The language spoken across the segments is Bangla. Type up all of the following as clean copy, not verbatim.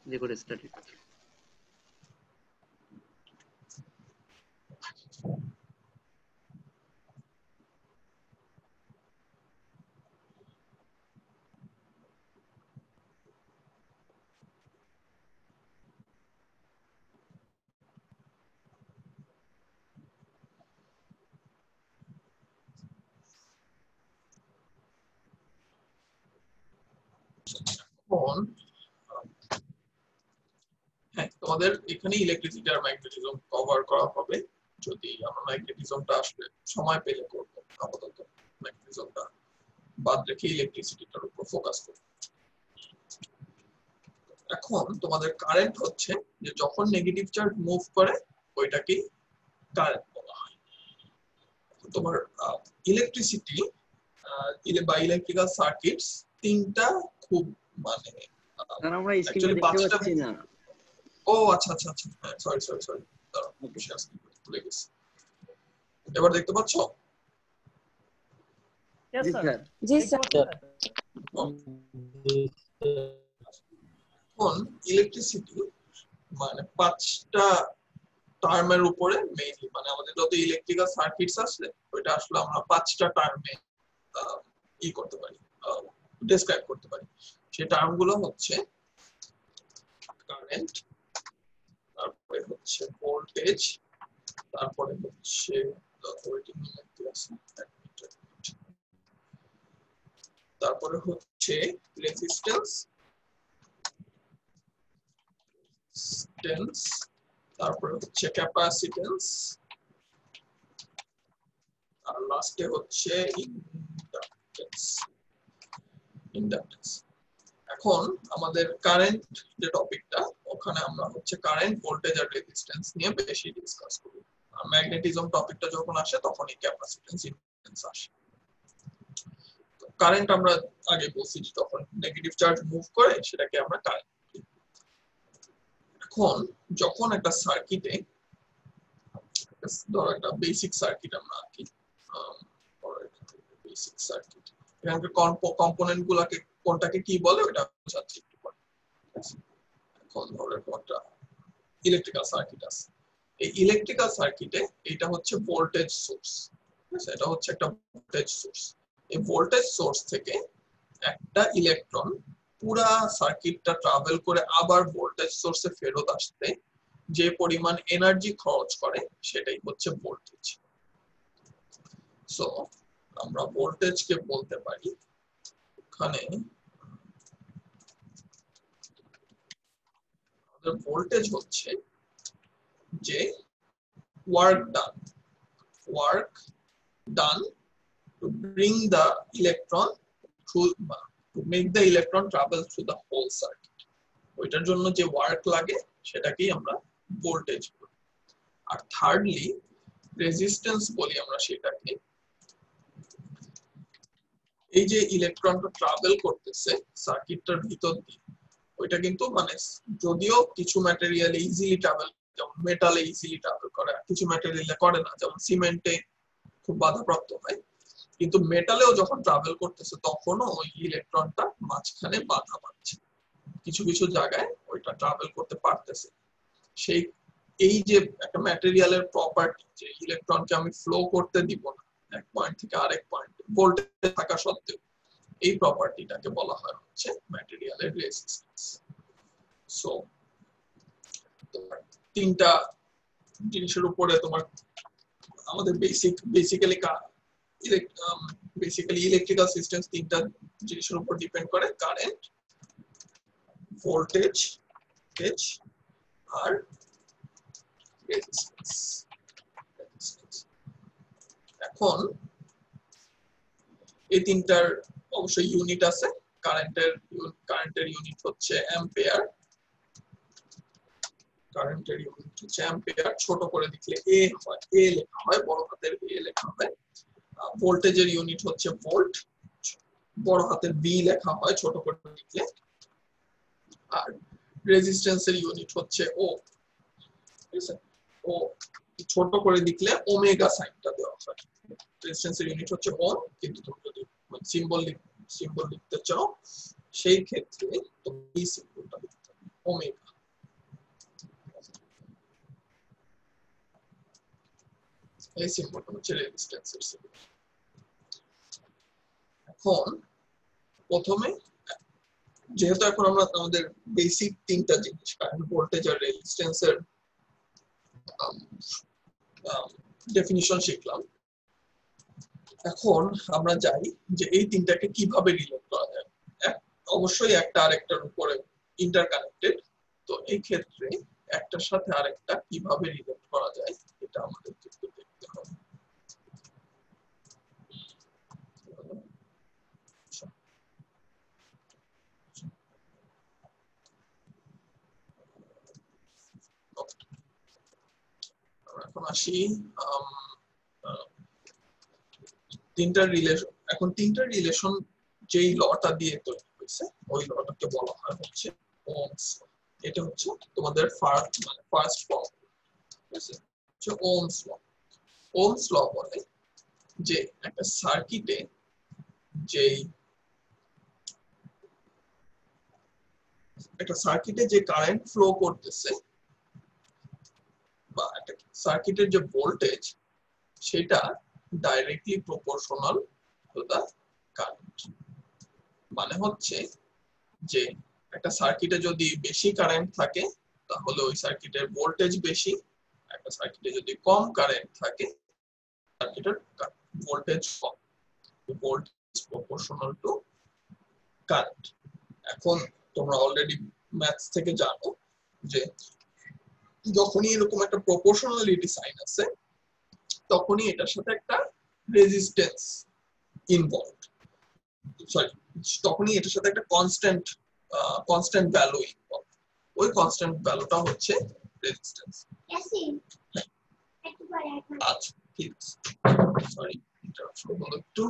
Record started. হ্যাঁ, তোমাদের এখানে ইলেকট্রিসিটি আর ম্যাগনেটিজম কভার করা হবে। যদি আমরা ম্যাগনেটিজমটা আসলে সময় পেলে করব, আপাতত ম্যাগনেটিজমটা বাদ রেখে ইলেকট্রিসিটিটার উপর ফোকাস করব। এখন তোমাদের কারেন্ট হচ্ছে যে যখন নেগেটিভ চার্জ মুভ করে ওইটাকে কারেন্ট বলা হয়। তোমার ইলেকট্রিসিটি বা ইলেকট্রিক্যাল সার্কিটস তিনটা খুব মানে স্যার আমরা স্ক্রিনে অ্যাকচুয়ালি দেখতে পাঁচটা। পাচ্ছি না। ও আচ্ছা আচ্ছা আচ্ছা, সরি সরি সরি, ভুলে গেছি। এবার দেখতে পাচ্ছ? জি স্যার। জি স্যার। এখন ইলেকট্রিসিটি মানে পাঁচটা টার্মের উপরে মেইনলি, মানে আমাদের যত ইলেকট্রিক্যাল সার্কিটস আছে ওইটা আসলে আমরা পাঁচটা টার্মে করতে পারি, ডেসক্রাইব করতে পারি। সেই টার্মগুলো হচ্ছে কারেন্ট, তারপরে হচ্ছে ভোল্টেজ, তারপরে হচ্ছে তারপরে হচ্ছে রেজিস্ট্যান্স, তারপরে হচ্ছে ক্যাপাসিট্যান্স, আর লাস্টে হচ্ছে ইন্ডাকট্যান্স। এখন আমাদের কারেন্ট যে টপিকটা, ওখানে আমরা হচ্ছে কারেন্ট, ভোল্টেজ আর রেজিস্ট্যান্স নিয়ে বেশি ডিসকাস করি। আর ম্যাগনেটিজম টপিকটা যখন আসে তখন এই ক্যাপাসিট্যান্স, ইন্ডাকট্যান্স আসে। কারেন্ট আমরা আগে বলছি তখন নেগেটিভ চার্জ মুভ করে সেটাকে আমরা কারেন্ট। এখন যখন একটা সার্কিটে, ধরো একটা বেসিক সার্কিট আমরা আঁকি, বেসিক সার্কিট, এখানকার কম্পোনেন্ট গুলাকে কোনটাকে কি বলে ওটা বোঝাচ্ছি একটু পরে। এখন ধরো একটা ইলেকট্রিক্যাল সার্কিট আছে, এই ইলেকট্রিক্যাল সার্কিটে এটা হচ্ছে ভোল্টেজ সোর্স, ঠিক আছে? এটা হচ্ছে একটা ভোল্টেজ সোর্স। এই ভোল্টেজ সোর্স থেকে একটা ইলেকট্রন পুরা সার্কিটটা ট্রাভেল করে আবার ভোল্টেজ সোর্সে ফেরত আসতে যে পরিমাণ এনার্জি খরচ করে সেটাই হচ্ছে ভোল্টেজ। সো আমরা ভোল্টেজকে বলতে পারি, এখানে আমাদের ভোল্টেজ হচ্ছে যে work done to bring the electron through, to make the electron travel through the whole circuit. ওইটার জন্য যে ওয়ার্ক লাগে সেটাকেই আমরা ভোল্টেজ বলি। আর থার্ডলি রেজিস্ট্যান্স বলি আমরা সেটাকে। এই যে ইলেকট্রনটা ট্রাভেল করতেছে সার্কিটটার ভিতর দিয়ে, ওইটা কিন্তু মানে যদিও কিছু ম্যাটেরিয়াল ইজিলি ট্রাভেল, যেমন মেটালে ইজিলি ট্রাভেল করে, কিছু ম্যাটেরিয়ালে করে না, যেমন সিমেন্টে খুব বাধাপ্রাপ্ত হয়। কিন্তু মেটালেও যখন ট্রাভেল করতেছে তখনও ওই ইলেকট্রনটা মাঝখানে বাধা পাচ্ছে, কিছু কিছু জায়গায় ওইটা ট্রাভেল করতে পারতেছে। সেই এই যে একটা ম্যাটেরিয়ালের প্রপার্টি, যে ইলেকট্রনকে আমি ফ্লো করতে দিব না এক পয়েন্ট থেকে আরেক পয়েন্টে ভোল্টেজ থাকা সত্ত্বেও, এই প্রপার্টিটাকে বলা হয় হচ্ছে ম্যাটেরিয়ালের রেজিস্ট্যান্স। সো তিনটা জিনিসের উপরে তোমার আমাদের বেসিক্যালি ইলেকট্রিক্যাল সিস্টেমস তিনটা জিনিসের উপর ডিপেন্ড করে, কারেন্ট, ভোল্টেজ আর রেজিস্ট্যান্স। এখন এই তিনটার অবশ্যই ইউনিট আছে। কারেন্টের ইউনিট হচ্ছে অ্যাম্পিয়ার, কারেন্টের ইউনিট হচ্ছে অ্যাম্পিয়ার, ছোট করে লিখলে এ হয়, এ লেখা হয়, বড় হাতের এ লেখা হয়। ভোল্টেজের ইউনিট হচ্ছে ভোল্ট, বড় হাতের বি লেখা হয় ছোট করে লিখলে। আর রেজিস্ট্যান্সের ইউনিট হচ্ছে ও, ঠিক আছে? ও ছোট করে লিখলে ওমেগা সাইনটা দেওয়া হয়। রেজিস্ট্যান্সের ইউনিট হচ্ছে ওম, কিন্তু তুমি যদি সিম্বল লিখতে চাও সেই ক্ষেত্রে তুমি এই সিম্বলটা লিখতে হবে, ওমেগা। এই সিম্বলটা হচ্ছে রেজিস্ট্যান্সের সিম্বল। এখন প্রথমে যেহেতু এখন আমরা আমাদের বেসিক তিনটা জিনিস কারেন্ট, ভোল্টেজ আর রেজিস্ট্যান্সের ডেফিনিশন শিখলাম, এখন আমরা যাই যে এই তিনটাকে কিভাবে রিলেট করা যায়। অবশ্যই একটা আরেকটার উপরে ইন্টারকানেক্টেড, তো এই ক্ষেত্রে একটার সাথে আরেকটা কিভাবে রিলেট করা যায় এটা আমাদের একটু দেখতে হবে। এখন আসি তিনটা রিলেশন। এখন তিনটা রিলেশন যেই লটা দিয়ে তৈরি হয়েছে ওই লটাকে বলা হয় হচ্ছে ওহমস ল। এটা হচ্ছে তোমাদের ফার্স্ট ফর্ম, ঠিক আছে, হচ্ছে ওহমস ল। ওহমস ল বলে যে একটা সার্কিটে যে কারেন্ট ফ্লো করতেছে বা একটা সার্কিটের যে ভোল্টেজ সেটা directly proportional to the current. মানে হচ্ছে যে একটা সার্কিটে যদি বেশি কারেন্ট থাকে তাহলে ওই সার্কিটের ভোল্টেজ বেশি, একটা সার্কিটে যদি কম কারেন্ট থাকে সার্কিটের voltage com. Voltage proportional to current. এখন তোমরা অলরেডি ম্যাথস থেকে জানো যে যখনই এরকম একটা প্রপোর্শনালিটি সাইন আছে তখনই এটার সাথে একটা রেজিস্ট্যান্স ইনভলভড, সরি, তখনই এটার সাথে একটা কনস্ট্যান্ট ভ্যালু ইনভলভড। ওই কনস্ট্যান্ট ভ্যালুটা হচ্ছে রেজিস্ট্যান্স। আচ্ছা ঠিক আছে, সরি ইন্টারাপশন হলো একটু।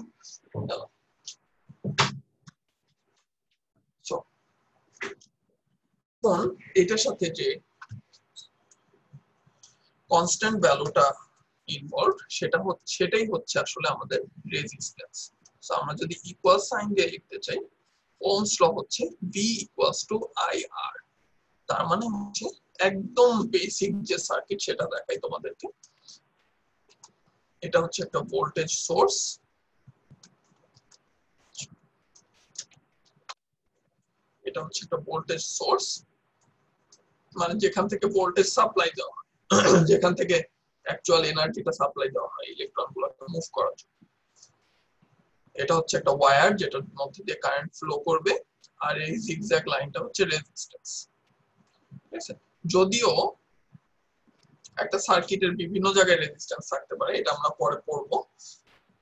এখন এটার সাথে যে কনস্ট্যান্ট ভ্যালুটা ইনভলভড সেটাই হচ্ছে আসলে আমাদের রেজিস্ট্যান্স। সো আমরা যদি ইকুয়াল সাইন দিয়ে লিখতে চাই, ওহমস ল হচ্ছে V ইকুয়ালস টু IR। তার মানে হচ্ছে একদম বেসিক যে সার্কিট সেটা দেখাই তোমাদেরকে। এটা হচ্ছে একটা ভোল্টেজ সোর্স, এটা হচ্ছে একটা ভোল্টেজ সোর্স মানে যেখান থেকে ভোল্টেজ সাপ্লাই দেওয়া হয়, যেখান থেকে অ্যাকচুয়াল এনার্জিটা সাপ্লাই দেওয়া হয় ইলেকট্রনগুলোকে মুভ করার জন্য। এটা হচ্ছে একটা ওয়্যার যেটার মধ্যে দিয়ে কারেন্ট ফ্লো করবে, আর এই জিগজ্যাগ লাইনটা হচ্ছে রেজিস্ট্যান্স। ঠিক আছে, যদিও একটা সার্কিটের বিভিন্ন জায়গায় রেজিস্ট্যান্স থাকতে পারে, এটা আমরা পরে পড়বো,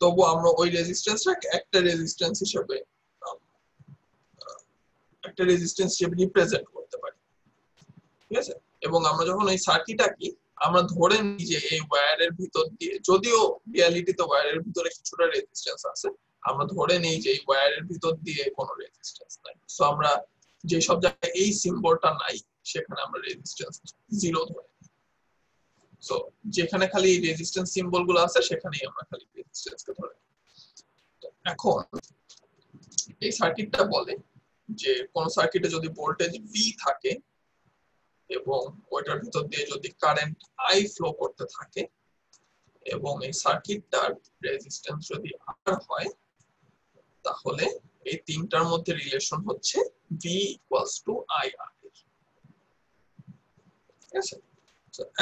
তবু আমরা ওই রেজিস্ট্যান্সটাকে একটা রেজিস্ট্যান্স হিসেবে রিপ্রেজেন্ট করতে পারি। ঠিক আছে, এবং আমরা যখন ওই সার্কিট আঁকি আমরা ধরে নিই যে এই ওয়্যারের ভিতর দিয়ে, যদিও রিয়ালিটিতে ওয়্যারের ভিতরে কিছুটা রেজিস্ট্যান্স আছে, আমরা ধরে নিই যে এই ওয়্যারের ভিতর দিয়ে কোনো রেজিস্ট্যান্স নাই। সো আমরা যে সব জায়গায় এই সিম্বলটা নাই সেখানে আমরা রেজিস্ট্যান্স জিরো ধরে নিই। সো যেখানে খালি রেজিস্ট্যান্স সিম্বল গুলো আছে সেখানেই আমরা খালি রেজিস্ট্যান্সকে ধরে নিই। এখন এই সার্কিটটা বলে যে কোন সার্কিটে যদি ভোল্টেজ V থাকে এবং ওইটার ভিতর দিয়ে যদি কারেন্ট I ফ্লো করতে থাকে এবং এই সার্কিটটার রেজিস্ট্যান্স যদি R হয় তাহলে এই তিনটার মধ্যে রিলেশন হচ্ছে V ইকুয়ালস টু IR। ঠিক আছে,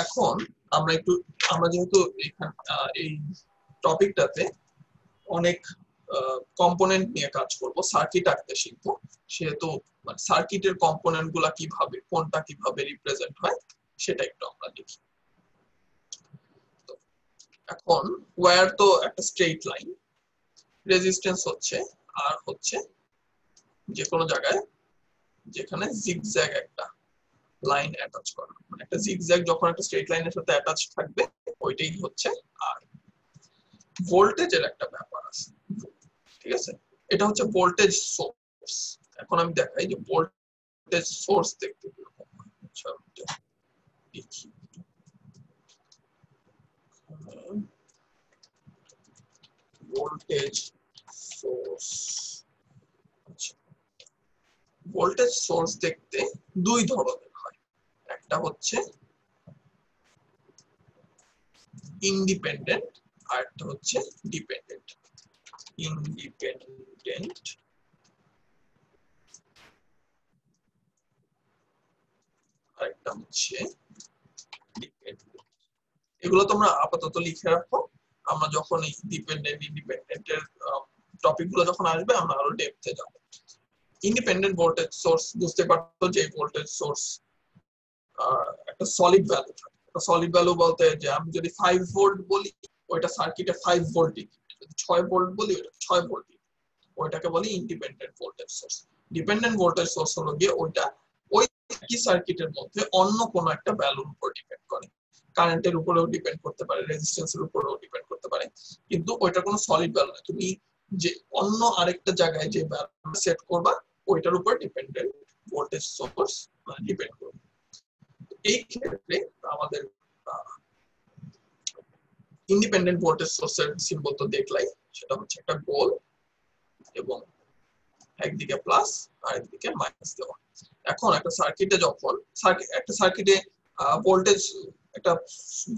এখন আমরা যেহেতু এই টপিকটাতে অনেক কম্পোনেন্ট নিয়ে কাজ করব, সার্কিট আঁকতে শিখবো, সেহেতু সার্কিটের কম্পোনেন্ট গুলা কিভাবে, কোনটা কিভাবে রিপ্রেজেন্ট হয় সেটা একটু আমরা দেখি। এখন ওয়্যার তো একটা স্ট্রেইট লাইন, রেজিস্ট্যান্স হচ্ছে আর হচ্ছে যে কোনো জায়গায় যেখানে জিগজ্যাগ একটা লাইন অ্যাটাচ করা, মানে একটা জিগজ্যাগ যখন একটা স্ট্রেইট লাইনের সাথে অ্যাটাচ থাকবে ওইটাই হচ্ছে আর। ভোল্টেজের একটা ব্যাপার আছে, ঠিক আছে, এটা হচ্ছে ভোল্টেজ সোর্স। এখন আমি দেখাই যে ভোল্টেজ সোর্স দেখতে কিরকম হয়। আচ্ছা দেখি, ভোল্টেজ সোর্স, আচ্ছা ভোল্টেজ সোর্স দেখতে দুই ধরনের হয়, একটা হচ্ছে ইন্ডিপেন্ডেন্ট আর একটা হচ্ছে ডিপেন্ডেন্ট। ইন্ডিপেন্ডেন্ট আর একটা হচ্ছে ডিপেন্ডেন্ট। এগুলো তোমরা আপাতত লিখে রাখো, আমরা যখন এই ডিপেন্ডেন্ট ইন্ডিপেন্ডেন্টের টপিক গুলো যখন আসবে আমরা আরো ডেপথে যাব। ইন্ডিপেন্ডেন্ট ভোল্টেজ সোর্স বুঝতে পারতো যে ভোল্টেজ সোর্স একটা সলিড ভ্যালু থাকে। সলিড ভ্যালু বলতে যে আমি যদি 5 ভোল্ট বলি ওইটা সার্কিটে 5 ভোল্টই, যদি 6 ভোল্ট বলি ওইটা 6 ভোল্টই, ওইটাকে বলি independent voltage source. Dependent voltage source হলো গিয়ে ওইটা ওই একই সার্কিটের মধ্যে অন্য কোনো একটা ভ্যালুর উপর ডিপেন্ড করে, কারেন্টের উপরেও ডিপেন্ড করতে পারে, রেজিস্ট্যান্সের উপরেও ডিপেন্ড করতে পারে, কিন্তু ওইটা কোনো সলিড ভ্যালু না। তুমি যে অন্য আরেকটা জায়গায় যে ভ্যালু সেট করবা ওইটার উপর ডিপেন্ডেন্ট ভোল্টেজ সোর্স ডিপেন্ড করবে। এই ক্ষেত্রে আমাদের ইন্ডিপেন্ডেন্ট ভোল্টেজ সোর্সের সিম্বল তো দেখলাই, সেটা হচ্ছে একটা গোল এবং একদিকে প্লাস আর একদিকে মাইনাস দেওয়া। এখন একটা সার্কিটে যখন একটা সার্কিটে ভোল্টেজ একটা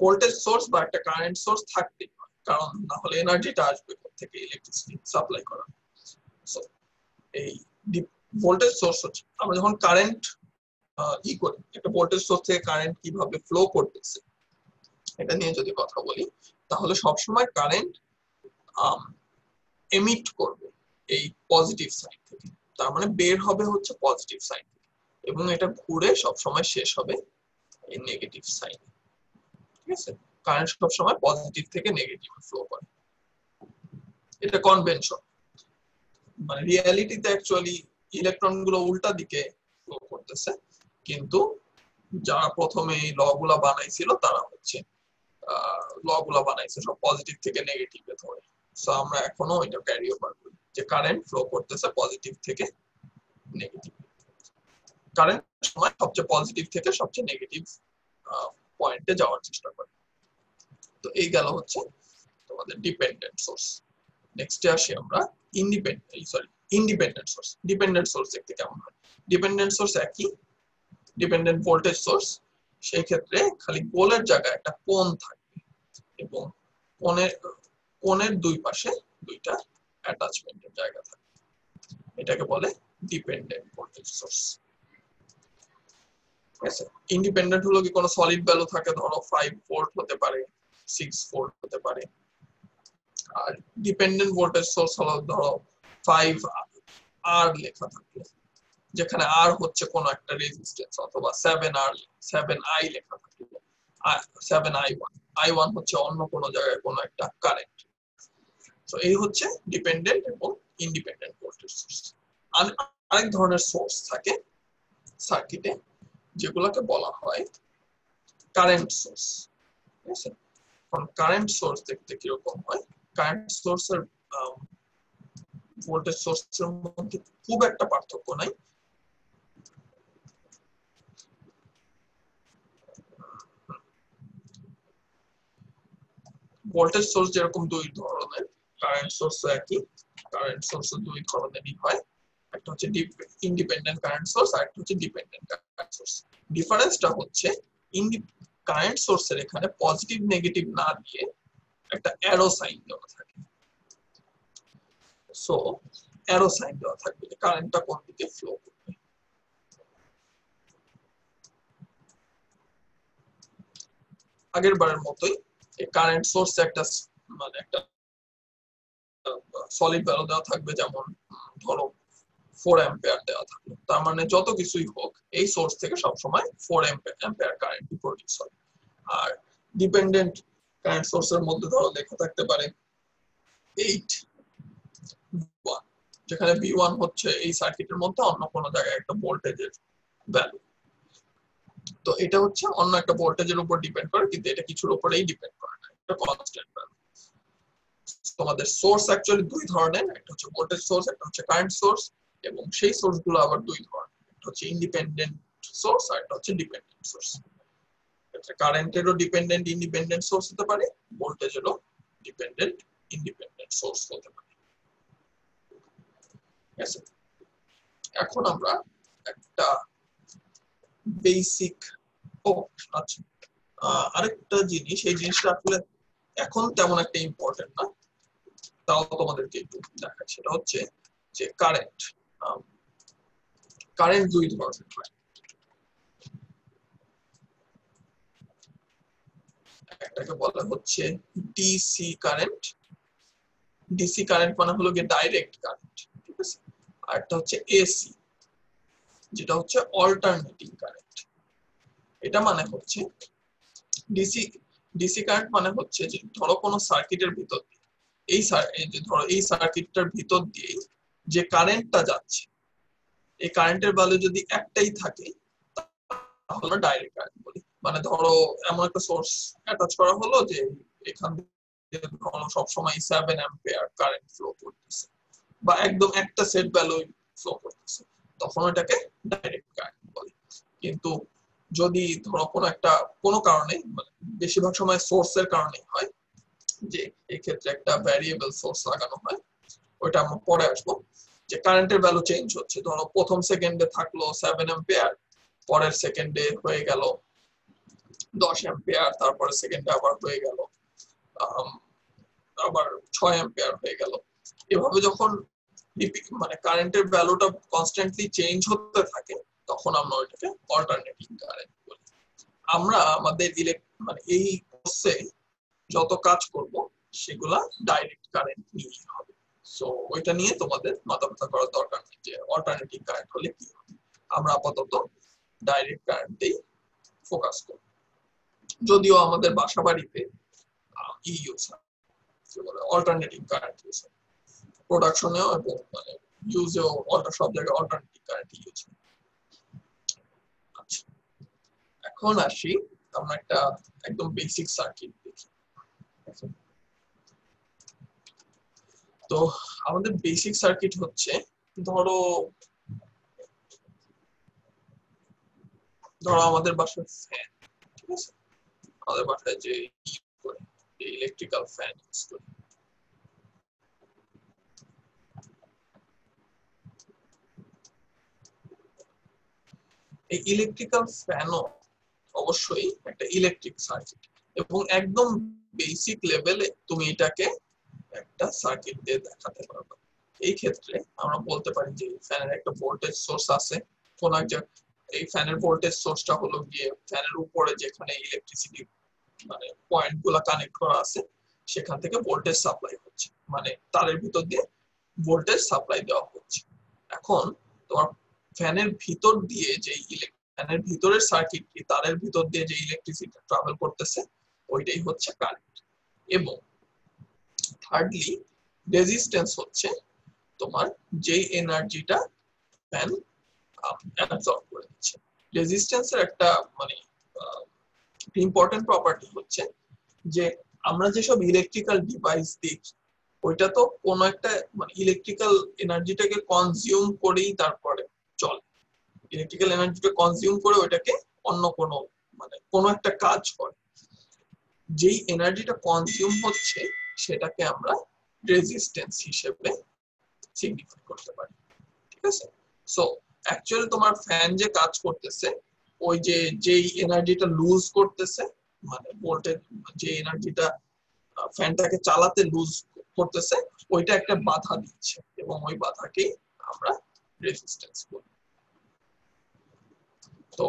ভোল্টেজ সোর্স বা একটা কারেন্ট সোর্স থাকতেই হয়, কারণ না হলে এনার্জিটা আসবে কোথা থেকে, ইলেকট্রিসিটি সাপ্লাই করা। সো এই ভোল্টেজ সোর্স হচ্ছে আমরা যখন কারেন্ট করি, একটা ভোল্টেজ সোর্স থেকে কারেন্ট কিভাবে ফ্লো করতেছে এটা নিয়ে যদি কথা বলি, তাহলে সবসময় কারেন্ট এমিট করবে এই পজিটিভ সাইড থেকে, তার মানে বের হবে হচ্ছে পজিটিভ সাইড থেকে, এবং এটা ঘুরে সবসময় শেষ হবে এই নেগেটিভ সাইড। ঠিক আছে, কারেন্ট সবসময় পজিটিভ থেকে নেগেটিভে ফ্লো করে, এটা কনভেনশন। মানে রিয়ালিটিতে অ্যাকচুয়ালি ইলেকট্রন গুলো উল্টা দিকে ফ্লো করতেছে, কিন্তু যারা প্রথমে এই ল গুলা বানাইছিল তারা হচ্ছে ল গুলা বানাইছে সব পজিটিভ থেকে নেগেটিভে ধরে। সো আমরা এখনো এটা ক্যারি ওভার করি যে কারেন্ট ফ্লো করতেছে পজিটিভ থেকে নেগেটিভ, কারেন্ট সময় সবচেয়ে পজিটিভ থেকে সবচেয়ে নেগেটিভ পয়েন্টে যাওয়ার চেষ্টা করে। তো এই গেল হচ্ছে তোমাদের ডিপেন্ডেন্ট সোর্স। নেক্সটে আসি আমরা ইন্ডিপেন্ডেন্ট সোর্স। ডিপেন্ডেন্ট সোর্স দেখতে কেমন হয়? ডিপেন্ডেন্ট সোর্স একই, ডিপেন্ডেন্ট ভোল্টেজ সোর্স, সেই ক্ষেত্রে খালি গোলের জায়গায় একটা কোণ থাকবে এবং কোণের দুই পাশে দুইটা অ্যাটাচমেন্টের জায়গা থাকবে, এটাকে বলে ডিপেন্ডেন্ট ভোল্টেজ সোর্স। ঠিক আছে, ইন্ডিপেন্ডেন্ট হলো কি কোনো সলিড ভ্যালু থাকে, ধরো 5 ভোল্ট হতে পারে, 6 ভোল্ট হতে পারে। আর ডিপেন্ডেন্ট ভোল্টেজ সোর্স হলো ধরো 5 আর লেখা থাকবে, যেখানে আর হচ্ছে কোন একটা রেজিস্ট্যান্স, অথবা 7i লেখা থাকবে, 7i1 হচ্ছে অন্য কোন জায়গায় কোন একটা কারেন্ট। তো এই হচ্ছে ডিপেন্ডেন্ট এবং ইন্ডিপেন্ডেন্ট ভোল্টেজ সোর্স। আরেক ধরনের সোর্স থাকে সার্কিটে যেগুলোকে বলা হয় কারেন্ট সোর্স। ঠিক আছে, কারেন্ট সোর্স দেখতে কিরকম হয়? কারেন্ট সোর্সের ভোল্টেজ সোর্সের মধ্যে খুব একটা পার্থক্য নাই। ভোল্টেজ সোর্স যেরকম দুই ধরনের, কারেন্ট সোর্স একই, কারেন্ট সোর্স দুই ধরনেরই হয়, একটা হচ্ছে ইন্ডিপেন্ডেন্ট কারেন্ট সোর্স আর একটা হচ্ছে ডিপেন্ডেন্ট কারেন্ট সোর্স। ডিফারেন্সটা হচ্ছে কারেন্ট সোর্সের এখানে পজিটিভ নেগেটিভ না দিয়ে একটা অ্যারো সাইন দেওয়া থাকে। সো অ্যারো সাইন দেওয়া থাকবে যে কারেন্টটা কোন দিকে ফ্লো করবে। আগের বারের মতোই এই কারেন্ট সোর্স একটা মানে একটা সলিড ভ্যালু দেওয়া থাকবে, যেমন ধরো 4 অ্যাম্পিয়ার দেওয়া থাকলো, তার মানে যত কিছুই হোক এই সোর্স থেকে সবসময় 4 অ্যাম্পিয়ার কারেন্ট প্রডিউস হয়। আর ডিপেন্ডেন্ট কারেন্ট সোর্সের মধ্যে ধরো লেখা থাকতে পারে 8V1, যেখানে V1 হচ্ছে এই সার্কিটের মধ্যে অন্য কোনো জায়গায় একটা ভোল্টেজের ভ্যালু। তো এটা হচ্ছে অন্য একটা ভোল্টেজের উপর ডিপেন্ড করে, কিন্তু এটা কিছুর উপরেই ডিপেন্ড করে না, এটা কনস্ট্যান্ট ভ্যালু। তোমাদের সোর্স অ্যাকচুয়ালি দুই ধরনের, একটা হচ্ছে ভোল্টেজ সোর্স, একটা হচ্ছে কারেন্ট সোর্স, এবং সেই সোর্স গুলো আবার দুই ধরনের, একটা হচ্ছে ইন্ডিপেন্ডেন্ট সোর্স আর একটা হচ্ছে ডিপেন্ডেন্ট সোর্স। কারেন্টেরও ডিপেন্ডেন্ট ইন্ডিপেন্ডেন্ট সোর্স হতে পারে, ভোল্টেজেরও ডিপেন্ডেন্ট ইন্ডিপেন্ডেন্ট সোর্স হতে পারে। ঠিক আছে, এখন আমরা একটা বেসিক আচ্ছা আরেকটা জিনিস, এই জিনিসটা আসলে এখন তেমন একটা ইম্পর্টেন্ট না, তাও তোমাদেরকে একটু দেখাই। সেটা হচ্ছে যে কারেন্ট দুই ধরনের হয়। একটাকে বলা হচ্ছে ডিসি কারেন্ট। ডিসি কারেন্ট মানে হলো গিয়ে ডাইরেক্ট কারেন্ট, ঠিক আছে। আর একটা হচ্ছে এসি, যেটা হচ্ছে অল্টারনেটিং কারেন্ট। এটা মানে হচ্ছে ডিসি ডিসি কারেন্ট মানে হচ্ছে যে ধরো কোনো সার্কিটের ভিতর দিয়ে এই সার্কিটটার ভিতর দিয়ে যে কারেন্টটা যাচ্ছে, এই কারেন্টের ভ্যালু যদি একটাই থাকে তাহলে ডাইরেক্ট কারেন্ট বলি। মানে ধরো এমন একটা সোর্স অ্যাটাচ করা হলো যে এখান থেকে ধরো সবসময় 7 অ্যাম্পিয়ার কারেন্ট ফ্লো করতেছে, বা একদম একটা সেট ভ্যালু ফ্লো করতেছে, তখন এটাকে ডাইরেক্ট কারেন্ট বলে। কিন্তু যদি ধরো কোনো কারণে, বেশিরভাগ সময় সোর্সের কারণে হয়, যে এই ক্ষেত্রে একটা ভ্যারিয়েবল সোর্স লাগানো হয়, ওইটা আমরা পরে আসবো, যে কারেন্টের ভ্যালু চেঞ্জ হচ্ছে। ধরো প্রথম সেকেন্ডে থাকলো 7 অ্যাম্পিয়ার, পরের সেকেন্ডে হয়ে গেল 10 অ্যাম্পিয়ার, তারপরে সেকেন্ডে আবার হয়ে গেল আবার 6 অ্যাম্পিয়ার হয়ে গেল। এভাবে যখন মানে কারেন্টের ভ্যালুটা কনস্ট্যান্টলি চেঞ্জ হতে থাকে, তখন আমরা ওইটাকে অল্টারনেটিং কারেন্ট বলি। আমরা আমাদের মানে এই কোর্সে যত কাজ করব সেগুলা ডাইরেক্ট কারেন্ট নিয়ে হবে। সো ওইটা নিয়ে তোমাদের মাথা ব্যথা করার দরকার নেই যে অল্টারনেটিং কারেন্ট হলে কি হবে। আমরা আপাতত ডাইরেক্ট কারেন্টেই ফোকাস করব। যদিও আমাদের বাসা বাড়িতে ইউজ হয়, অল্টারনেটিং কারেন্ট ইউজ হয় প্রোডাকশনেও, এবং মানে ইউজেও সব জায়গায় অল্টারনেটিং কারেন্ট ইউজ হয়। আচ্ছা, এখন আসি আমরা একটা একদম বেসিক সার্কিট দেখি। তো আমাদের বেসিক সার্কিট হচ্ছে, ধরো আমাদের বাসায় ফ্যান, ঠিক আছে। আমাদের বাসায় যে ইলেকট্রিক্যাল ফ্যান ইউজ করি, এই ইলেকট্রিক্যাল ফ্যানও অবশ্যই একটা ইলেকট্রিক সার্কিট, এবং একদম বেসিক লেভেলে তুমি এটাকে একটা সার্কিট দিয়ে দেখাতে পারবে। এই ক্ষেত্রে আমরা বলতে পারি যে ফ্যানের একটা ভোল্টেজ সোর্স আছে, কোন একটা এই ফ্যানের ভোল্টেজ সোর্সটা হলো গিয়ে ফ্যানের উপরে যেখানে ইলেকট্রিসিটি মানে পয়েন্ট গুলা কানেক্ট করা আছে, সেখান থেকে ভোল্টেজ সাপ্লাই হচ্ছে, মানে তারের ভিতর দিয়ে ভোল্টেজ সাপ্লাই দেওয়া হচ্ছে। এখন তোমার ফ্যানের ভিতর দিয়ে যে ফ্যানের ভিতরের সার্কিটটি, তারের ভিতর দিয়ে যে ইলেকট্রিসিটি ট্রাভেল করতেছে, ওইটাই হচ্ছে কারেন্ট। এবং থার্ডলি রেজিস্ট্যান্স হচ্ছে তোমার যেই এনার্জিটা ফ্যান অ্যাবজর্ব করে দিচ্ছে। রেজিস্ট্যান্সের একটা মানে ইম্পর্টেন্ট প্রপার্টি হচ্ছে যে আমরা যেসব ইলেকট্রিক্যাল ডিভাইস দেখি, ওইটা তো কোনো একটা মানে ইলেকট্রিক্যাল এনার্জিটাকে কনজিউম করেই তারপরে চলে। ইলেকট্রিক্যাল এনার্জিটা কনজিউম করে ওইটাকে অন্য কোনো একটা কাজ করে। যেই এনার্জিটা কনজিউম হচ্ছে সেটাকে আমরা রেজিস্ট্যান্স হিসেবে সিগনিফাই করতে পারি, ঠিক আছে। সো অ্যাকচুয়ালি তোমার ফ্যান যে কাজ করতেছে, ওই যেই এনার্জিটা লুজ করতেছে, মানে ভোল্টেজ যে এনার্জিটা ফ্যানটাকে চালাতে লুজ করতেছে, ওইটা একটা বাধা দিচ্ছে, এবং ওই বাধাকেই আমরা রেজিস্ট্যান্স বলি। তো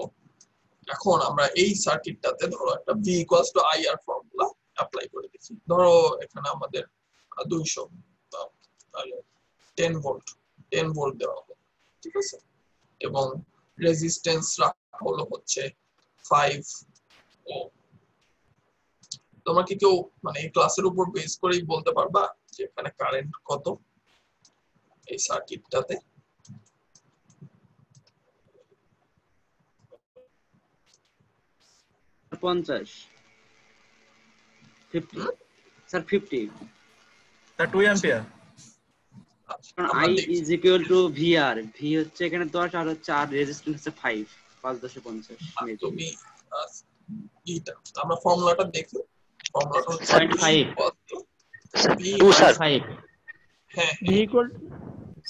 এখন আমরা এই সার্কিটটাতে ধরো একটা V = IR ফর্মুলা অ্যাপ্লাই করে দিচ্ছি। ধরো এখানে আমাদের 200 তাহলে 10 ভোল্ট দেওয়া হবে, ঠিক আছে। এবং রেজিস্ট্যান্স রাখা হলো হচ্ছে 5 ওহম। তোমরা কি কেউ মানে এই ক্লাসের উপর বেস করেই বলতে পারবা যে এখানে কারেন্ট কত এই সার্কিটটাতে? Sir 50 sir 2 ampere. I is equal to VR, V হচ্ছে এখানে 10 আর হচ্ছে আর রেজিস্ট্যান্স হচ্ছে 5 তুমি এটা আমরা ফর্মুলাটা দেখি। ফর্মুলাটা হচ্ছে 2 স্যার। হ্যাঁ V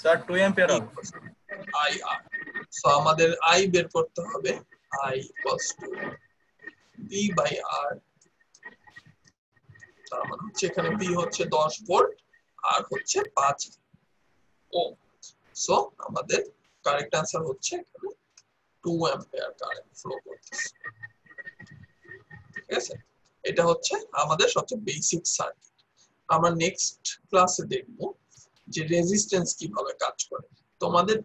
sir 2 ampere. I R. So আমাদের আই বের করতে হবে, I equals to V by R. তার মানে হচ্ছে এখানে বি হচ্ছে 10 ভোল্ট আর হচ্ছে 5 ওহম। সো আমাদের কারেক্ট आंसर হচ্ছে এখানে 2 অ্যাম্পিয়ার কারেন্ট ফ্লো করতেছে। ঠিক আছে, এটা হচ্ছে আমাদের সবচেয়ে বেসিক সার্কিট। আমরা নেক্সট ক্লাসে দেখব যে রেজিস্ট্যান্স কিভাবে কাজ করে।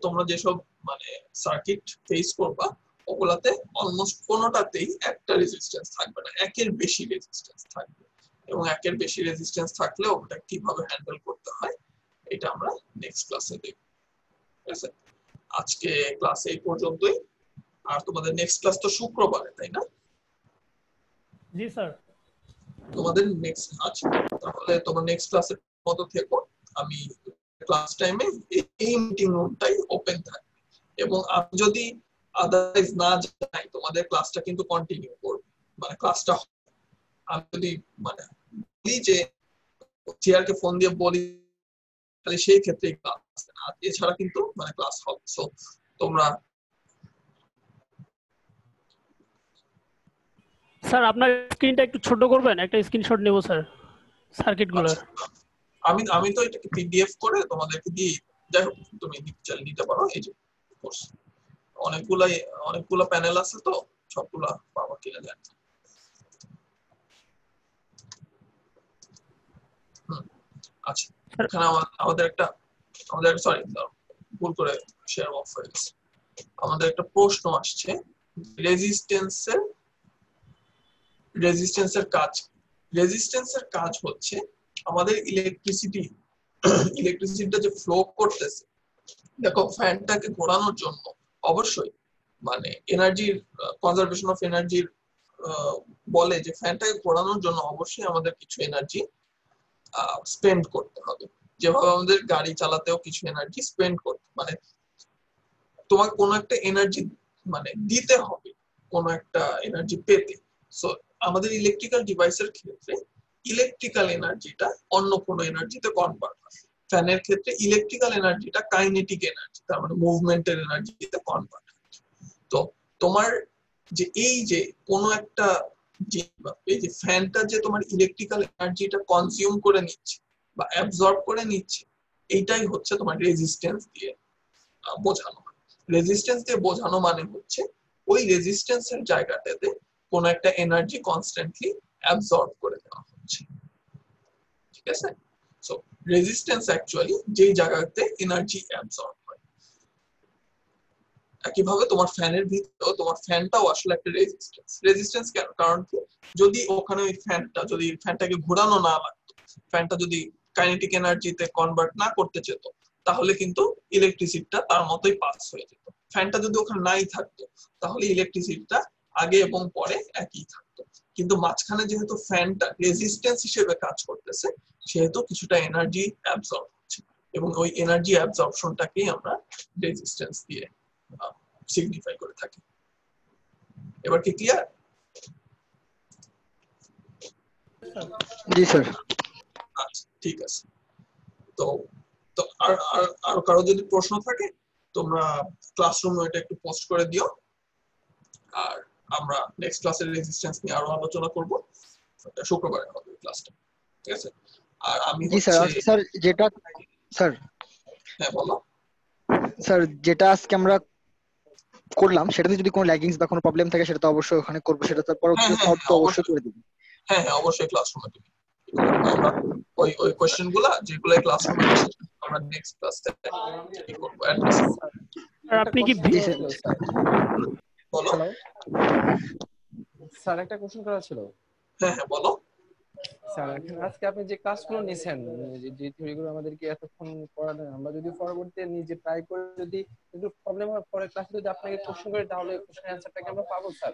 তোমরা যেসব মানে সার্কিট ফেস করবা ওগুলাতে অলমোস্ট কোনোটাতেই একটা রেজিস্ট্যান্স থাকবে না, একের বেশি রেজিস্ট্যান্স থাকবে, এবং একের বেশি রেজিস্ট্যান্স থাকলে ওটা কিভাবে হ্যান্ডেল করতে হয় এটা আমরা নেক্সট ক্লাসে দেখব। ঠিক আছে, আজকে ক্লাস এই পর্যন্তই। আর তোমাদের নেক্সট ক্লাস তো শুক্রবারে, তাই না? জি স্যার। তোমাদের নেক্সট আচ্ছা, তাহলে তোমার নেক্সট ক্লাসের মতো থেকো। আমি ক্লাস টাইমে এই মিটিং রুমটাই ওপেন থাকবে, এবং আমি যদি আদারওয়াইজ না যাই তোমাদের ক্লাসটা কিন্তু কন্টিনিউ করবে, মানে ক্লাসটা আমি যদি মানে বলি যে চেয়ারকে ফোন দিয়ে বলি তাহলে সেই ক্ষেত্রে ক্লাস, এছাড়া কিন্তু মানে ক্লাস হবে। সো তোমরা স্যার আপনার স্ক্রিনটা একটু ছোট করবেন, একটা স্ক্রিনশট নেব স্যার সার্কিটগুলো। আমি তো এটাকে পিডিএফ করে তোমাদেরকে দিই, যাই হোক তুমি নিতে পারো। এই যে কোর্স অনেকগুলা প্যানেল আছে, তো সবগুলা পাওয়া কিনা যায়। আচ্ছা, এখানে আমাদের সরি ভুল করে শেয়ার অফ হয়ে গেছে। আমাদের একটা প্রশ্ন আসছে, রেজিস্ট্যান্সের কাজ। রেজিস্ট্যান্সের কাজ হচ্ছে আমাদের ইলেকট্রিসিটিটা যে ফ্লো করতেছে, দেখো ফ্যানটাকে ঘোরানোর জন্য অবশ্যই মানে এনার্জির কনজারভেশন অফ এনার্জির বলে যে ফ্যানটাকে ঘোরানোর জন্য অবশ্যই আমাদের কিছু এনার্জি স্পেন্ড করতে হবে। যেভাবে আমাদের গাড়ি চালাতেও কিছু এনার্জি স্পেন্ড করতে, মানে তোমাকে কোনো একটা এনার্জি মানে দিতে হবে কোনো একটা এনার্জি পেতে। সো আমাদের ইলেকট্রিক্যাল ডিভাইসের ক্ষেত্রে ইলেকট্রিক্যাল এনার্জিটা অন্য কোনো এনার্জিতে কনভার্ট হয়। ফ্যানের ক্ষেত্রে ইলেকট্রিক্যাল এনার্জিটা কাইনেটিক এনার্জি, তার মানে মুভমেন্টের এনার্জিতে কনভার্ট হয়। তো তোমার যে এই যে কোনো একটা এই যে ফ্যানটা যে তোমার ইলেকট্রিক্যাল এনার্জিটা কনজিউম করে নিচ্ছে বা অ্যাবজর্ব করে নিচ্ছে, এইটাই হচ্ছে তোমার রেজিস্ট্যান্স দিয়ে বোঝানো। রেজিস্ট্যান্স দিয়ে বোঝানো মানে হচ্ছে ওই রেজিস্ট্যান্সের জায়গাটাতে কোনো একটা এনার্জি কনস্ট্যান্টলি অ্যাবজর্ব করে দেওয়া হচ্ছে। ঠিক আছে, সো রেজিস্ট্যান্স অ্যাকচুয়ালি যেই জায়গাতে এনার্জি অ্যাবজর্ব হয়। একইভাবে তোমার ফ্যানের ভিতরেও তোমার ফ্যানটাও আসলে একটা রেজিস্ট্যান্স কেন? কারণ কি, যদি ওখানে ওই ফ্যানটাকে ঘোরানো না লাগতো, ফ্যানটা যদি কাইনেটিক এনার্জিতে কনভার্ট না করতে চেত, তাহলে কিন্তু ইলেকট্রিসিটিটা তার মতোই পাস হয়ে যেত। ফ্যানটা যদি ওখানে নাই থাকতো তাহলে ইলেকট্রিসিটিটা আগে এবং পরে একই থাকতো। কিন্তু মাঝখানে যেহেতু ফ্যানটা রেজিস্ট্যান্স হিসেবে কাজ করতেছে, সেহেতু কিছুটা এনার্জি অ্যাবজর্ব হচ্ছে, এবং ওই এনার্জি অ্যাবজর্পশনটাকেই আমরা রেজিস্ট্যান্স দিয়ে সিগনিফাই করে থাকি। এবার কি ক্লিয়ার? জি স্যার। আচ্ছা, ঠিক আছে। তো তো আর কারো যদি প্রশ্ন থাকে তোমরা ক্লাসরুমে এটা একটু পোস্ট করে দিও, আর আমরা নেক্সট ক্লাসের রেজিস্ট্যান্স নিয়ে আরো আলোচনা করব। এটা শুক্রবারে হবে ক্লাসটা। ঠিক আছে, আর আমি জি স্যার। স্যার যেটা স্যার হ্যাঁ বলো। স্যার যেটা আজকে আমরা করলাম সেটাতে যদি কোনো ল্যাগিংস বা কোনো প্রবলেম থাকে সেটা তো অবশ্যই ওখানে করবো, সেটা তো পরবর্তীতে সলভ তো অবশ্যই করে দিবেন। হ্যাঁ হ্যাঁ, অবশ্যই ক্লাসরুমে তুমি আমরা ওই কোশ্চেনগুলো যেগুলো ক্লাসরুমে আসে আমরা নেক্সট ক্লাসে কি করব অ্যাড্রেস। আর আপনি কি বলো। স্যার একটা কোশ্চেন করা ছিল। হ্যাঁ হ্যাঁ বলো। স্যার আজকে আপনি যে ক্লাসগুলো নিয়েছেন, যে থিওরিগুলো আমাদেরকে এতক্ষণ পড়ালেন, আমরা যদি পরবর্তীতে নিজে ট্রাই করে যদি একটু প্রবলেম হয় পরে ক্লাসে যদি আপনাকে কোশ্চেন করি তাহলে কোশ্চেন অ্যান্সারটাকে আমরা পাবো স্যার?